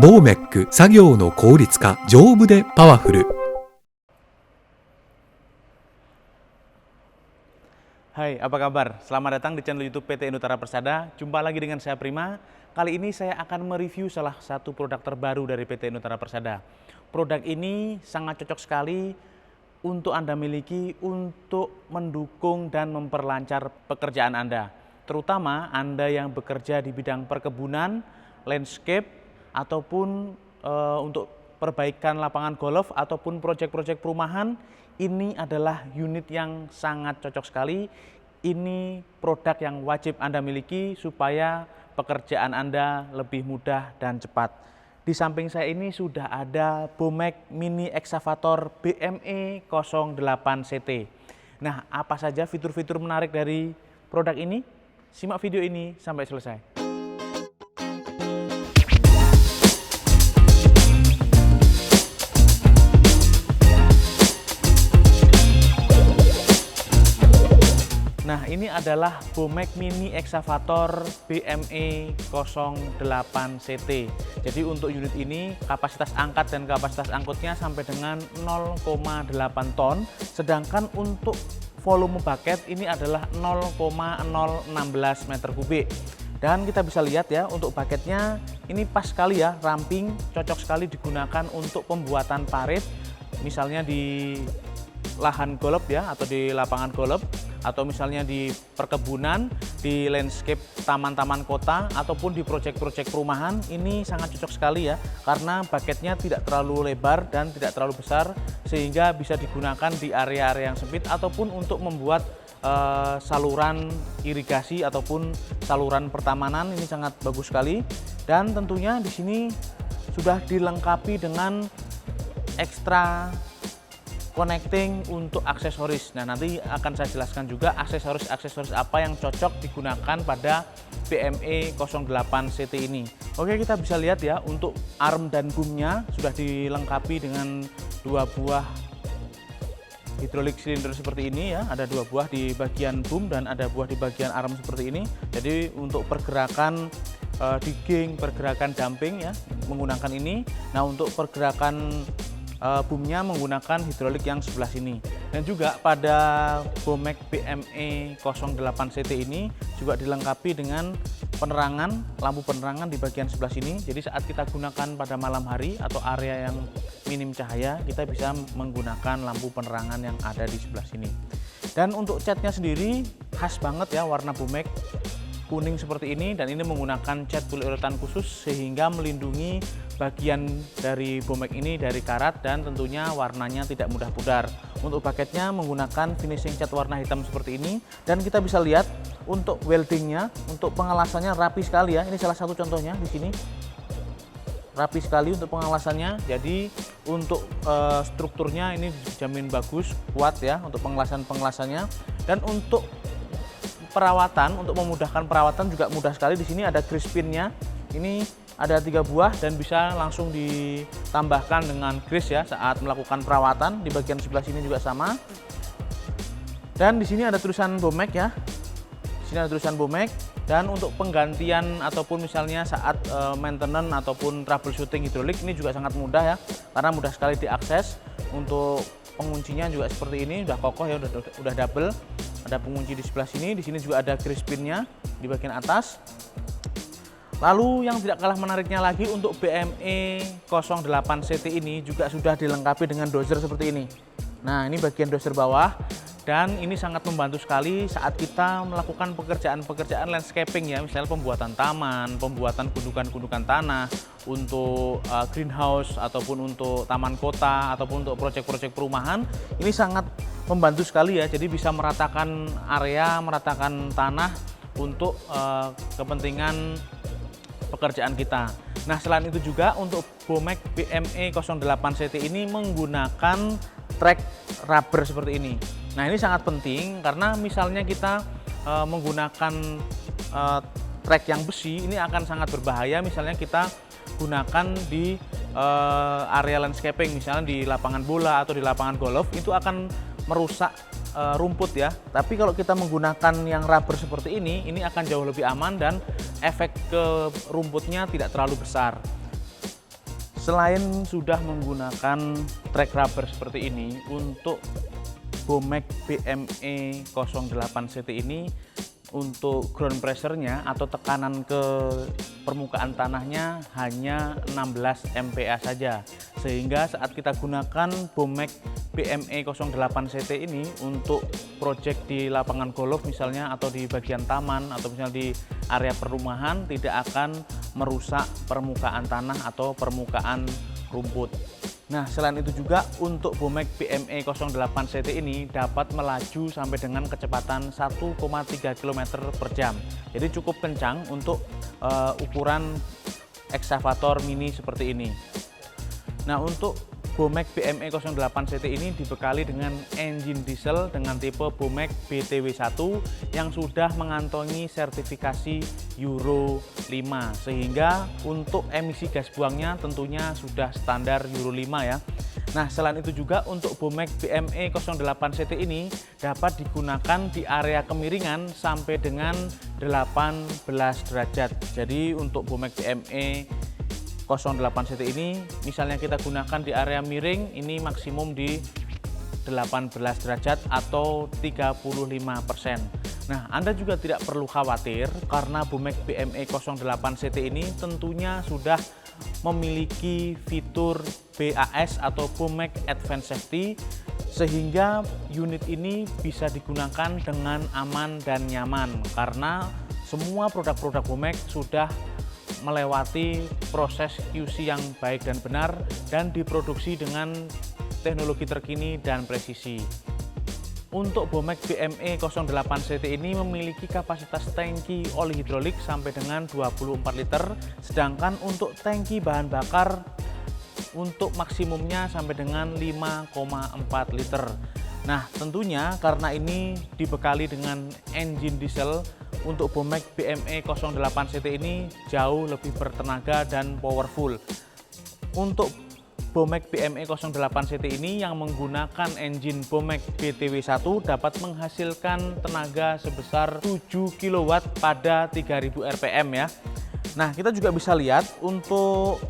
ボーメック作業の効率化、丈夫でパワフル。Hai, apa kabar? Selamat datang di channel YouTube PT Nutara Persada. Jumpa lagi dengan saya Prima. Kali ini saya akan mereview salah satu produk terbaru dari PT Nutara Persada. Produk ini sangat cocok sekali untuk Anda miliki untuk mendukung dan memperlancar pekerjaan Anda. Terutama Anda yang bekerja di bidang perkebunan, landscape, ataupun untuk perbaikan lapangan golf ataupun proyek-proyek perumahan. Ini adalah unit yang sangat cocok sekali. Ini produk yang wajib Anda miliki supaya pekerjaan Anda lebih mudah dan cepat. Di samping saya ini sudah ada Bomek Mini Excavator BME 08 CT. Nah, apa saja fitur-fitur menarik dari produk ini? Simak video ini sampai selesai. Nah, ini adalah Bomek Mini Excavator BME 08 CT. Jadi untuk unit ini kapasitas angkat dan kapasitas angkutnya sampai dengan 0,8 ton. Sedangkan untuk volume bucket ini adalah 0,016 meter kubik. Dan kita bisa lihat ya, untuk bucketnya ini pas sekali ya, ramping, cocok sekali digunakan untuk pembuatan parit. Misalnya di lahan golf ya, atau di lapangan golf, atau misalnya di perkebunan, di landscape taman-taman kota, ataupun di proyek-proyek perumahan. Ini sangat cocok sekali ya, karena bucketnya tidak terlalu lebar dan tidak terlalu besar, sehingga bisa digunakan di area-area yang sempit ataupun untuk membuat saluran irigasi ataupun saluran pertamanan. Ini sangat bagus sekali. Dan tentunya di sini sudah dilengkapi dengan ekstra connecting untuk aksesoris. Nah, nanti akan saya jelaskan juga aksesoris apa yang cocok digunakan pada BME 08 CT ini. Oke, kita bisa lihat ya, untuk arm dan boomnya sudah dilengkapi dengan dua buah hidrolik silinder seperti ini ya. Ada dua buah di bagian boom dan ada buah di bagian arm seperti ini. Jadi untuk pergerakan digging, pergerakan dumping ya, menggunakan ini. Nah, untuk pergerakan boomnya menggunakan hidrolik yang sebelah sini. Dan juga pada Bomek BME 08 CT ini juga dilengkapi dengan penerangan, lampu penerangan di bagian sebelah sini. Jadi saat kita gunakan pada malam hari atau area yang minim cahaya, kita bisa menggunakan lampu penerangan yang ada di sebelah sini. Dan untuk catnya sendiri khas banget ya, warna Bomek kuning seperti ini, dan ini menggunakan cat poliuretan khusus sehingga melindungi bagian dari Bomek ini dari karat, dan tentunya warnanya tidak mudah pudar. Untuk bucketnya menggunakan finishing cat warna hitam seperti ini, dan kita bisa lihat untuk weldingnya, untuk pengelasannya rapi sekali ya. Ini salah satu contohnya di sini, rapi sekali untuk pengelasannya. Jadi untuk strukturnya ini dijamin bagus, kuat ya untuk pengelasannya. Dan untuk perawatan, untuk memudahkan perawatan juga mudah sekali. Di sini ada grease pinnya, ini ada 3 buah dan bisa langsung ditambahkan dengan grease ya saat melakukan perawatan. Di bagian sebelah sini juga sama. Dan di sini ada tulisan Bomek ya. Di sini ada tulisan Bomek. Dan untuk penggantian ataupun misalnya saat maintenance ataupun troubleshooting hidrolik ini juga sangat mudah ya, karena mudah sekali diakses. Untuk penguncinya juga seperti ini, udah kokoh ya, udah double. Ada pengunci di sebelah sini, di sini juga ada grease pinnya di bagian atas. Lalu yang tidak kalah menariknya lagi, untuk BME 08 CT ini juga sudah dilengkapi dengan dozer seperti ini. Nah, ini bagian dozer bawah, dan ini sangat membantu sekali saat kita melakukan pekerjaan-pekerjaan landscaping ya, misalnya pembuatan taman, pembuatan gundukan-gundukan tanah, untuk greenhouse ataupun untuk taman kota ataupun untuk proyek-proyek perumahan. Ini sangat membantu sekali ya, jadi bisa meratakan area, meratakan tanah untuk kepentingan pekerjaan kita. Nah, selain itu juga untuk Bomek BME 08 CT ini menggunakan trek rubber seperti ini. Nah, ini sangat penting karena misalnya kita menggunakan trek yang besi, ini akan sangat berbahaya. Misalnya kita gunakan di area landscaping, misalnya di lapangan bola atau di lapangan golf, itu akan merusak rumput ya. Tapi kalau kita menggunakan yang rubber seperti ini akan jauh lebih aman dan efek ke rumputnya tidak terlalu besar. selain sudah menggunakan track rubber seperti ini, untuk Bomek BME 08 CT ini untuk ground pressure-nya atau tekanan ke permukaan tanahnya hanya 16 MPa saja, sehingga saat kita gunakan Bomek BME 08 CT ini untuk project di lapangan golf misalnya, atau di bagian taman, atau misalnya di area perumahan, tidak akan merusak permukaan tanah atau permukaan rumput. Nah, selain itu juga untuk Bomek BME 08 CT ini dapat melaju sampai dengan kecepatan 1,3 km per jam. Jadi cukup kencang untuk ukuran eksavator mini seperti ini. Nah, untuk Bomek BME 08 CT ini dibekali dengan engine diesel dengan tipe Bomek BTW1 yang sudah mengantongi sertifikasi Euro 5, sehingga untuk emisi gas buangnya tentunya sudah standar Euro 5 ya. Nah, selain itu juga untuk Bomek BME 08 CT ini dapat digunakan di area kemiringan sampai dengan 18 derajat. Jadi untuk Bomek BME 08 CT ini misalnya kita gunakan di area miring, ini maksimum di 18 derajat atau 35%. Nah, Anda juga tidak perlu khawatir karena Bomek BME 08 CT ini tentunya sudah memiliki fitur BAS atau Bomek Advanced Safety, sehingga unit ini bisa digunakan dengan aman dan nyaman karena semua produk-produk Bomek sudah melewati proses QC yang baik dan benar dan diproduksi dengan teknologi terkini dan presisi. Untuk Bomek BME 08 CT ini memiliki kapasitas tangki oli hidrolik sampai dengan 24 liter, sedangkan untuk tangki bahan bakar untuk maksimumnya sampai dengan 5,4 liter. Nah, tentunya karena ini dibekali dengan engine diesel, untuk Bomek BME 08 CT ini jauh lebih bertenaga dan powerful. Untuk Bomek BME 08 CT ini yang menggunakan engine Bomek BTW1 dapat menghasilkan tenaga sebesar 7 kW pada 3000 rpm ya. Nah, kita juga bisa lihat untuk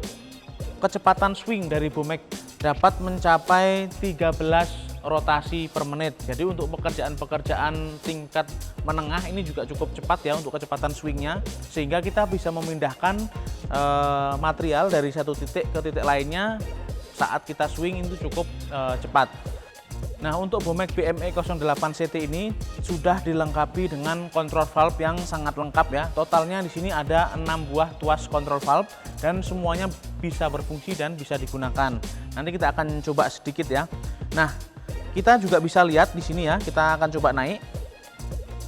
kecepatan swing dari Bomek dapat mencapai 13 rotasi per menit. Jadi untuk pekerjaan-pekerjaan tingkat menengah ini juga cukup cepat ya untuk kecepatan swingnya, sehingga kita bisa memindahkan material dari satu titik ke titik lainnya saat kita swing itu cukup cepat. Nah, untuk Bomek BME 08 CT ini sudah dilengkapi dengan control valve yang sangat lengkap ya. Totalnya di sini ada 6 buah tuas control valve dan semuanya bisa berfungsi dan bisa digunakan. Nanti kita akan coba sedikit ya. Nah, kita juga bisa lihat di sini ya, kita akan coba naik.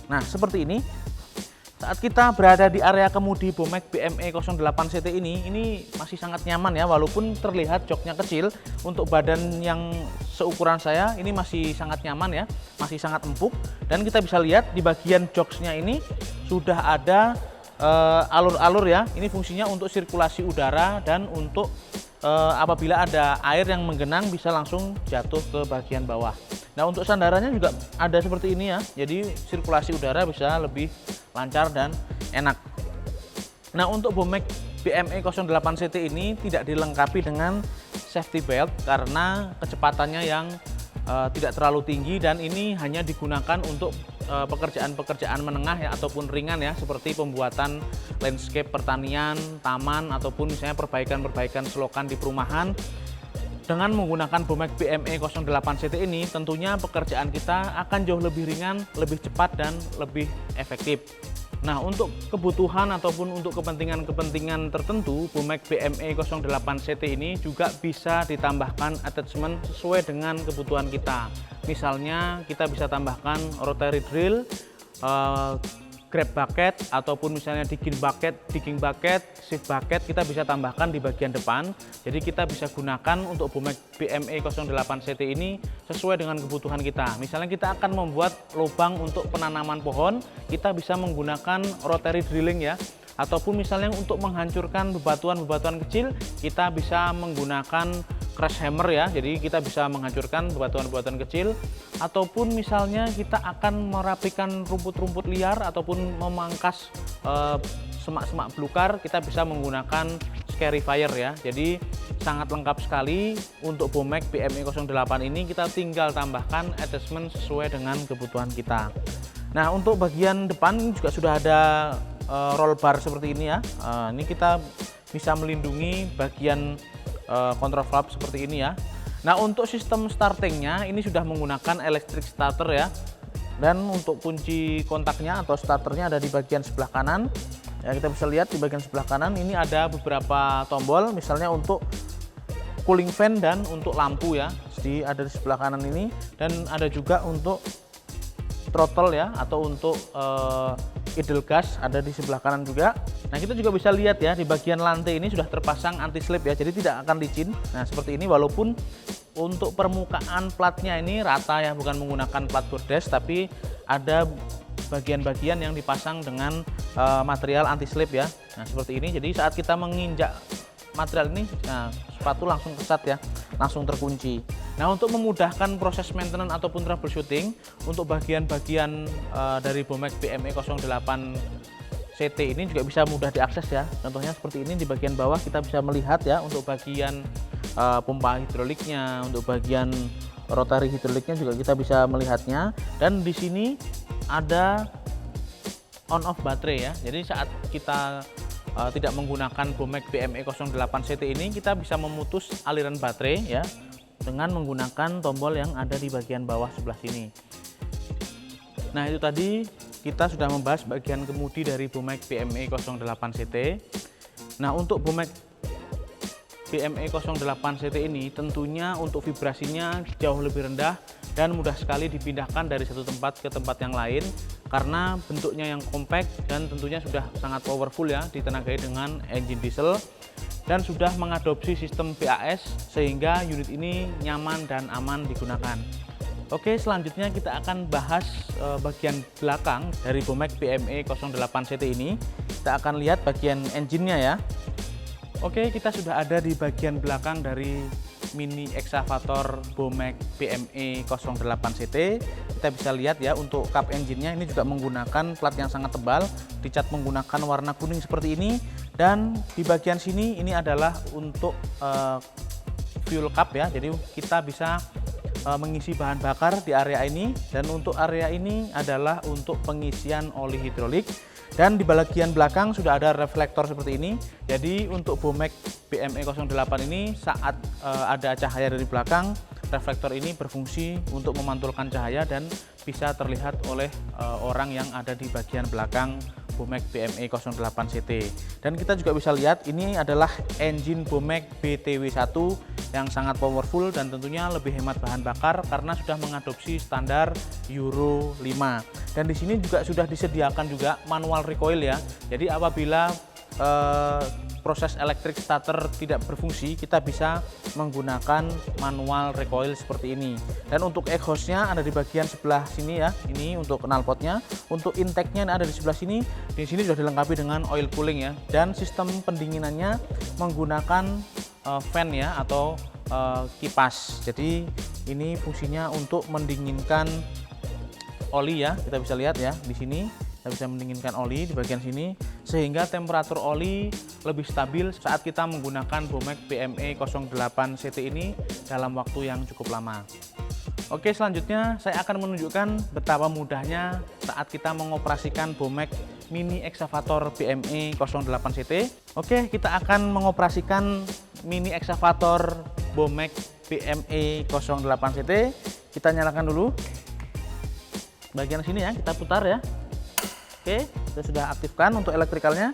Nah, seperti ini. Saat kita berada di area kemudi Bomek BME 08 CT ini masih sangat nyaman ya, walaupun terlihat joknya kecil. Untuk badan yang seukuran saya ini masih sangat nyaman ya, masih sangat empuk. Dan kita bisa lihat di bagian joksnya ini sudah ada alur-alur ya. Ini fungsinya untuk sirkulasi udara dan untuk apabila ada air yang menggenang bisa langsung jatuh ke bagian bawah. Nah, untuk sandarannya juga ada seperti ini ya, jadi sirkulasi udara bisa lebih lancar dan enak. Nah, untuk Bomek BME 08 CT ini tidak dilengkapi dengan safety belt karena kecepatannya yang tidak terlalu tinggi, dan ini hanya digunakan untuk pekerjaan-pekerjaan menengah ya ataupun ringan ya, seperti pembuatan landscape pertanian, taman, ataupun misalnya perbaikan-perbaikan selokan di perumahan. Dengan menggunakan Bomek BME 08 CT ini tentunya pekerjaan kita akan jauh lebih ringan, lebih cepat dan lebih efektif. Nah, untuk kebutuhan ataupun untuk kepentingan-kepentingan tertentu, Bomek BME 08 CT ini juga bisa ditambahkan attachment sesuai dengan kebutuhan kita. Misalnya kita bisa tambahkan rotary drill, grab bucket, ataupun misalnya digging bucket, shift bucket kita bisa tambahkan di bagian depan. Jadi kita bisa gunakan untuk Bomek BME 08 CT ini sesuai dengan kebutuhan kita. Misalnya kita akan membuat lubang untuk penanaman pohon, kita bisa menggunakan rotary drilling ya. Ataupun misalnya untuk menghancurkan bebatuan-bebatuan kecil, kita bisa menggunakan crash hammer ya. Jadi kita bisa menghancurkan bebatuan-bebatuan kecil. Ataupun misalnya kita akan merapikan rumput-rumput liar ataupun memangkas semak-semak belukar, kita bisa menggunakan carrier ya. Jadi sangat lengkap sekali untuk Bomek BME 08 ini. Kita tinggal tambahkan attachment sesuai dengan kebutuhan kita. Nah, untuk bagian depan ini juga sudah ada roll bar seperti ini ya. Ini kita bisa melindungi bagian control valve seperti ini ya. Nah, untuk sistem startingnya ini sudah menggunakan electric starter ya. Dan untuk kunci kontaknya atau starternya ada di bagian sebelah kanan. Ya, kita bisa lihat di bagian sebelah kanan ini ada beberapa tombol, misalnya untuk cooling fan dan untuk lampu ya. Jadi ada di sebelah kanan ini, dan ada juga untuk throttle ya, atau untuk idle gas ada di sebelah kanan juga. Nah, kita juga bisa lihat ya di bagian lantai ini sudah terpasang anti slip ya, jadi tidak akan licin. Nah, seperti ini, walaupun untuk permukaan platnya ini rata ya, bukan menggunakan plat bordes, tapi ada bagian-bagian yang dipasang dengan material anti slip ya. Nah, seperti ini. Jadi saat kita menginjak material ini, nah, sepatu langsung kesat ya, langsung terkunci. Nah, untuk memudahkan proses maintenance ataupun troubleshooting untuk bagian-bagian dari Bomek BME 08 CT ini juga bisa mudah diakses ya. Contohnya seperti ini, di bagian bawah kita bisa melihat ya untuk bagian pompa hidroliknya, untuk bagian rotary hidroliknya juga kita bisa melihatnya. Dan di sini ada on off baterai ya. Jadi saat kita tidak menggunakan Bomek BME 08 CT ini, kita bisa memutus aliran baterai ya dengan menggunakan tombol yang ada di bagian bawah sebelah sini. Nah, itu tadi kita sudah membahas bagian kemudi dari Bomek BME 08 CT. Nah, untuk Bomek BME 08 CT ini tentunya untuk vibrasinya jauh lebih rendah dan mudah sekali dipindahkan dari satu tempat ke tempat yang lain karena bentuknya yang compact dan tentunya sudah sangat powerful ya, ditenagai dengan engine diesel dan sudah mengadopsi sistem BAS sehingga unit ini nyaman dan aman digunakan. Oke, selanjutnya kita akan bahas bagian belakang dari Bomek BME 08 CT ini. Kita akan lihat bagian engine-nya ya. Oke, kita sudah ada di bagian belakang dari mini excavator Bomek BME 08 CT. Kita bisa lihat ya untuk kap engine-nya ini juga menggunakan plat yang sangat tebal, dicat menggunakan warna kuning seperti ini. Dan di bagian sini ini adalah untuk fuel cap ya, jadi kita bisa mengisi bahan bakar di area ini, dan untuk area ini adalah untuk pengisian oli hidrolik. Dan di bagian belakang sudah ada reflektor seperti ini. Jadi untuk Bomek BME 08 ini saat ada cahaya dari belakang, reflektor ini berfungsi untuk memantulkan cahaya dan bisa terlihat oleh orang yang ada di bagian belakang Bomek BME 08 CT. Dan kita juga bisa lihat ini adalah engine Bomek BTW1 yang sangat powerful dan tentunya lebih hemat bahan bakar karena sudah mengadopsi standar Euro 5. Dan di sini juga sudah disediakan juga manual recoil ya. Jadi apabila proses elektrik starter tidak berfungsi, kita bisa menggunakan manual recoil seperti ini. Dan untuk exhaustnya ada di bagian sebelah sini ya, ini untuk knalpotnya. Untuk intake-nya ada di sebelah sini. Di sini sudah dilengkapi dengan oil cooling ya. Dan sistem pendinginannya menggunakan fan ya atau kipas. Jadi ini fungsinya untuk mendinginkan oli ya. Kita bisa lihat ya di sini. Kita bisa mendinginkan oli di bagian sini sehingga temperatur oli lebih stabil saat kita menggunakan Bomek BME 08 CT ini dalam waktu yang cukup lama. Oke, selanjutnya saya akan menunjukkan betapa mudahnya saat kita mengoperasikan Bomek mini excavator BME 08 CT. Oke, kita akan mengoperasikan mini excavator Bomek BME 08 CT. Kita nyalakan dulu bagian sini ya, kita putar ya. Oke, kita sudah aktifkan untuk elektrikalnya.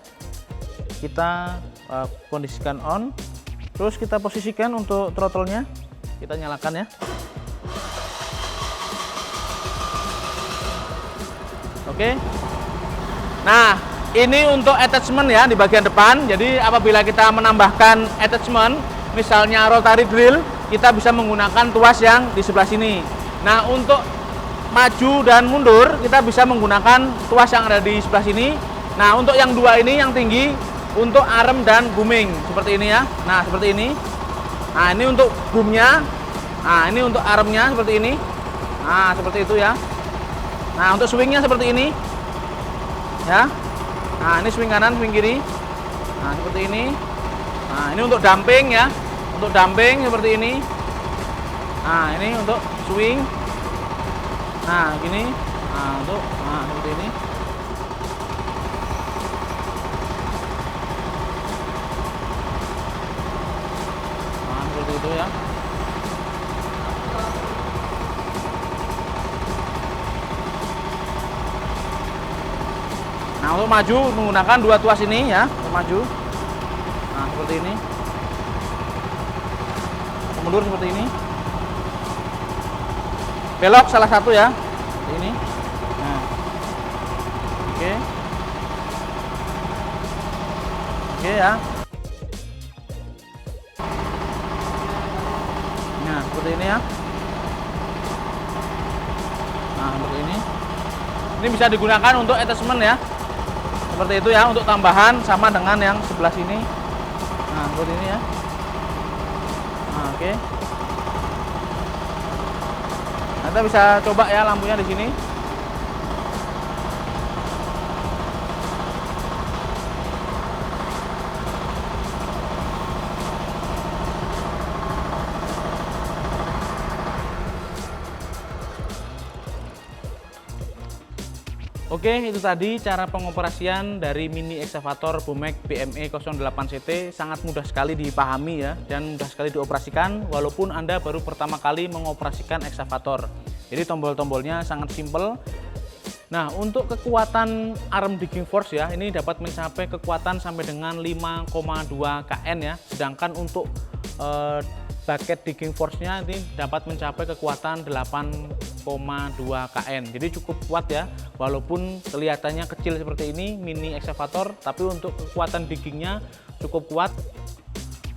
Kita kondisikan on. Terus kita posisikan untuk throttle-nya. Kita nyalakan ya. Oke. Nah, ini untuk attachment ya di bagian depan. Jadi apabila kita menambahkan attachment, misalnya rotary drill, kita bisa menggunakan tuas yang di sebelah sini. Nah, untuk maju dan mundur kita bisa menggunakan tuas yang ada di sebelah sini. Nah, untuk yang dua ini yang tinggi untuk arm dan booming seperti ini ya. Nah, seperti ini. Nah, ini untuk boomnya. Nah, ini untuk armnya seperti ini. Nah, seperti itu ya. Nah, untuk swingnya seperti ini ya. Nah, ini swing kanan, swing kiri. Nah, seperti ini. Nah, ini untuk dumping ya. Untuk dumping seperti ini. Nah, ini untuk swing. Nah, gini. Nah, seperti ini. Nah, seperti itu ya. Nah, untuk maju menggunakan dua tuas ini ya, untuk maju. Nah, seperti ini. Mundur seperti ini. Belok salah satu ya, seperti ini. Nah, oke. Oke ya. Nah, seperti ini ya. Nah, seperti ini. Ini bisa digunakan untuk attachment ya. Seperti itu ya, untuk tambahan sama dengan yang sebelah sini. Nah, seperti ini ya. Nah, oke. Nah, kita bisa coba ya lampunya di sini. Oke, itu tadi cara pengoperasian dari mini eksavator Bomek BME 08CT. Sangat mudah sekali dipahami ya, dan mudah sekali dioperasikan walaupun Anda baru pertama kali mengoperasikan eksavator. Jadi tombol-tombolnya sangat simple. Nah, untuk kekuatan arm digging force ya, ini dapat mencapai kekuatan sampai dengan 5,2 kN ya. Sedangkan untuk bucket digging force-nya ini dapat mencapai kekuatan 8,2 kN. Jadi cukup kuat ya, walaupun kelihatannya kecil seperti ini mini eksavator, tapi untuk kekuatan diggingnya cukup kuat.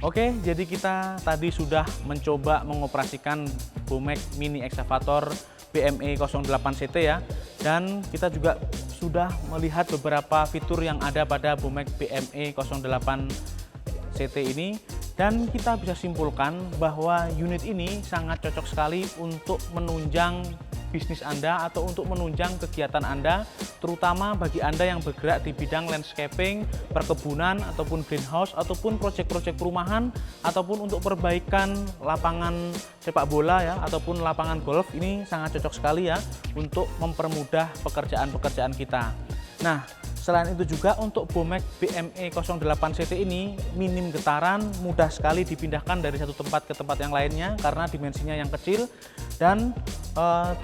Oke, jadi kita tadi sudah mencoba mengoperasikan Bomek mini eksavator BME 08CT ya, dan kita juga sudah melihat beberapa fitur yang ada pada Bomek BME 08CT ini. Dan kita bisa simpulkan bahwa unit ini sangat cocok sekali untuk menunjang bisnis Anda atau untuk menunjang kegiatan Anda, terutama bagi Anda yang bergerak di bidang landscaping, perkebunan, ataupun greenhouse, ataupun proyek-proyek perumahan, ataupun untuk perbaikan lapangan sepak bola ya, ataupun lapangan golf. Ini sangat cocok sekali ya untuk mempermudah pekerjaan-pekerjaan kita. Nah, selain itu juga untuk Bomek BME 08CT ini minim getaran, mudah sekali dipindahkan dari satu tempat ke tempat yang lainnya karena dimensinya yang kecil, dan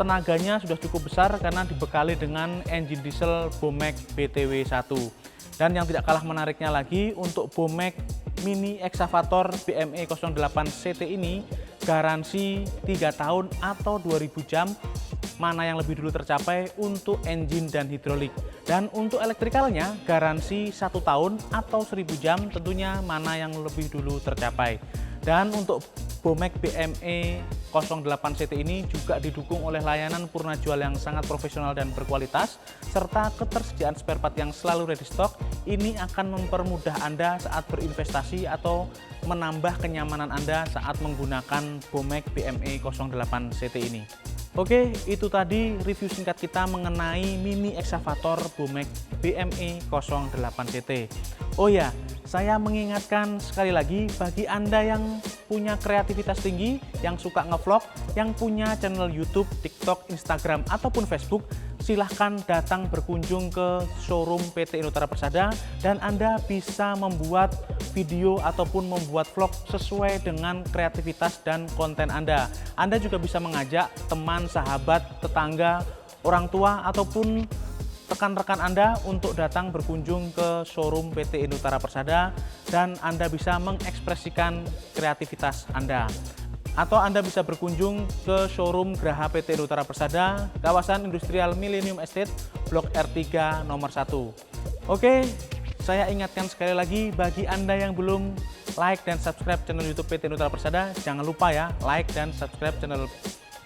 tenaganya sudah cukup besar karena dibekali dengan engine diesel Bomek BTW1. Dan yang tidak kalah menariknya lagi, untuk Bomek mini eksavator BME 08CT ini garansi 3 tahun atau 2000 jam, mana yang lebih dulu tercapai untuk engine dan hidrolik. Dan untuk elektrikalnya garansi 1 tahun atau 1000 jam, tentunya mana yang lebih dulu tercapai. Dan untuk Bomek BME 08CT ini juga didukung oleh layanan purna jual yang sangat profesional dan berkualitas, serta ketersediaan spare part yang selalu ready stock. Ini akan mempermudah Anda saat berinvestasi atau menambah kenyamanan Anda saat menggunakan Bomek BME 08CT ini. Oke, itu tadi review singkat kita mengenai mini eksavator Bomek BME 08CT. Oh ya, saya mengingatkan sekali lagi bagi Anda yang punya kreativitas tinggi, yang suka ngevlog, yang punya channel YouTube, TikTok, Instagram, ataupun Facebook, silahkan datang berkunjung ke showroom PT Inutara Persada dan Anda bisa membuat video ataupun membuat vlog sesuai dengan kreativitas dan konten Anda. Anda juga bisa mengajak teman, sahabat, tetangga, orang tua, ataupun rekan-rekan Anda untuk datang berkunjung ke showroom PT Inutara Persada dan Anda bisa mengekspresikan kreativitas Anda. Atau Anda bisa berkunjung ke showroom Graha PT Inutara Persada, kawasan Industrial Millennium Estate, Blok R3 nomor 1. Oke, saya ingatkan sekali lagi bagi Anda yang belum like dan subscribe channel YouTube PT Inutara Persada, jangan lupa ya, like dan subscribe channel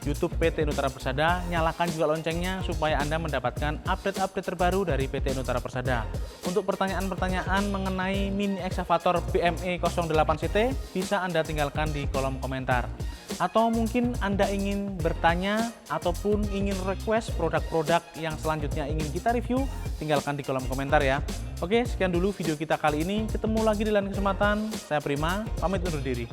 YouTube PT Inutara Persada, nyalakan juga loncengnya supaya Anda mendapatkan update-update terbaru dari PT Inutara Persada. Untuk pertanyaan-pertanyaan mengenai mini eksavator BME 08CT, bisa Anda tinggalkan di kolom komentar. Atau mungkin Anda ingin bertanya ataupun ingin request produk-produk yang selanjutnya ingin kita review, tinggalkan di kolom komentar ya. Oke, sekian dulu video kita kali ini. Ketemu lagi di lain kesempatan. Saya Prima, pamit undur diri.